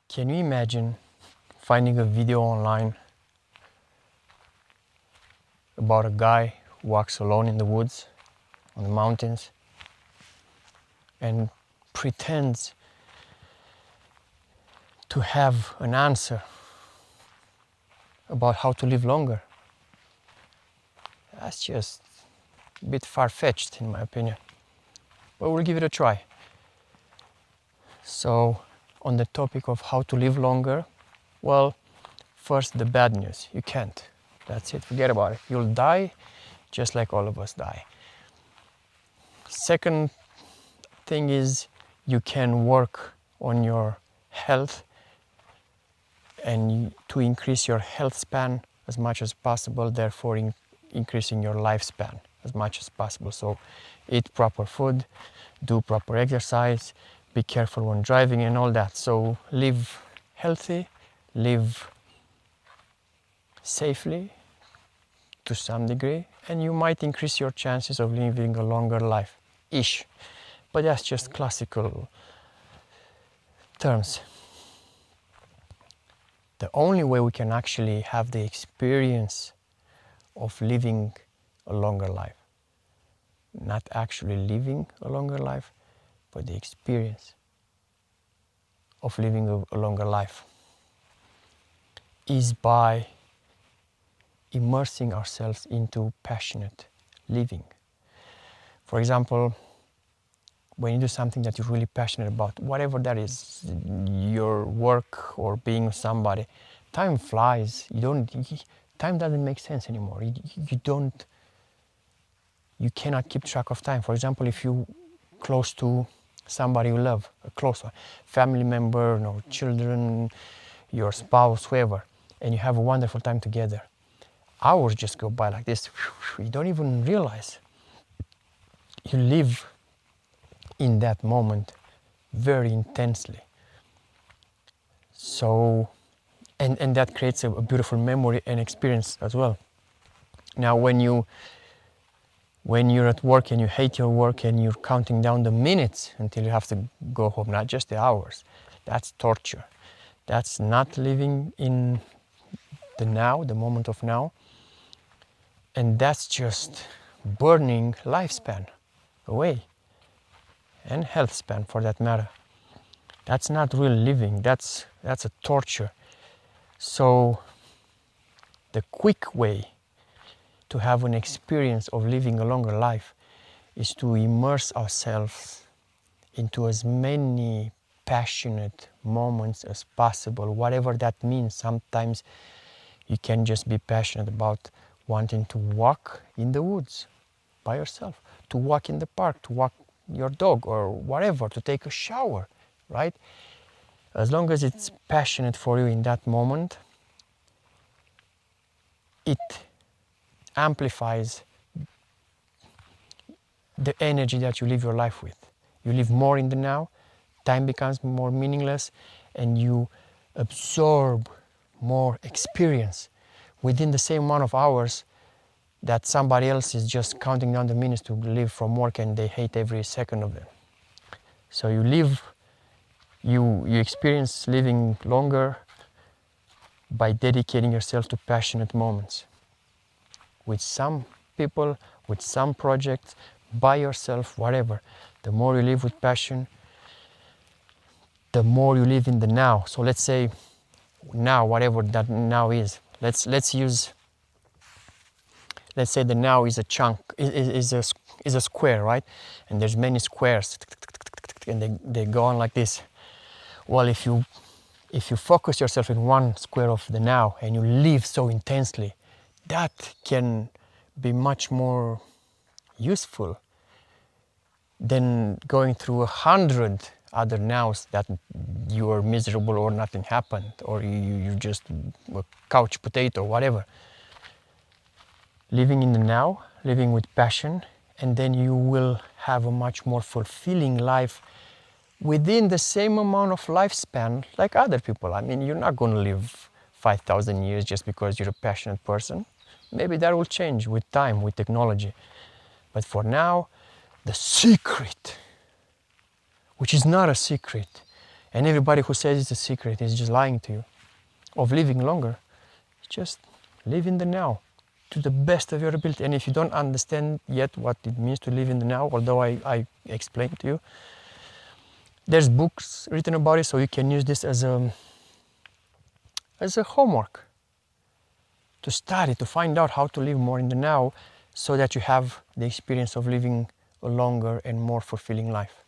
Can you imagine finding a video online about a guy who walks alone in the woods, on the mountains, and pretends to have an answer about how to live longer? That's just a bit far-fetched in my opinion, but we'll give it a try. So, on the topic of how to live longer, well, first the bad news: you can't. That's it, forget about it. You'll die just like all of us die. Second thing is, you can work on your health and to increase your health span as much as possible, therefore increasing your lifespan as much as possible. So eat proper food, do proper exercise, be careful when driving and all that. So live healthy, live safely to some degree, and you might increase your chances of living a longer life-ish. But that's just classical terms. The only way we can actually have the experience of living a longer life, not actually living a longer life, but the experience of living a longer life, is by immersing ourselves into passionate living. For example, when you do something that you're really passionate about, whatever that is, your work or being with somebody, time flies. Time doesn't make sense anymore. You cannot keep track of time. For example, if you close to somebody you love, a close one, family member, no, children, your spouse, whoever, and you have a wonderful time together, hours just go by like this. You don't even realize. You live in that moment very intensely. So, and that creates a beautiful memory and experience as well. Now, when you're at work and you hate your work and you're counting down the minutes until you have to go home, not just the hours, that's torture. That's not living in the now, the moment of now. And that's just burning lifespan away, and health span for that matter. That's not real living, that's a torture. So the quick way to have an experience of living a longer life is to immerse ourselves into as many passionate moments as possible, whatever that means. Sometimes you can just be passionate about wanting to walk in the woods by yourself, to walk in the park, to walk your dog or whatever, to take a shower, right? As long as it's passionate for you in that moment, it amplifies the energy that you live your life with. You live more in the now, time becomes more meaningless, and you absorb more experience within the same amount of hours that somebody else is just counting down the minutes to leave from work and they hate every second of them. So you experience living longer by dedicating yourself to passionate moments. With some people, with some projects, by yourself, whatever. The more you live with passion, the more you live in the now. So let's say now, whatever that now is. Let's say the now is a chunk, is a square, right? And there's many squares, and they go on like this. Well, if you focus yourself in one square of the now and you live so intensely, that can be much more useful than going through 100 other nows that you are miserable or nothing happened, or you're just a couch potato, whatever. Living in the now, living with passion, and then you will have a much more fulfilling life within the same amount of lifespan like other people. I mean, you're not going to live 5,000 years just because you're a passionate person. Maybe that will change with time, with technology. But for now, the secret, which is not a secret, And everybody who says it's a secret is just lying to you of living longer. Just live in the now to the best of your ability. And if you don't understand yet what it means to live in the now, although I explained to you, there's books written about it, so you can use this as a homework to study, to find out how to live more in the now, so that you have the experience of living a longer and more fulfilling life.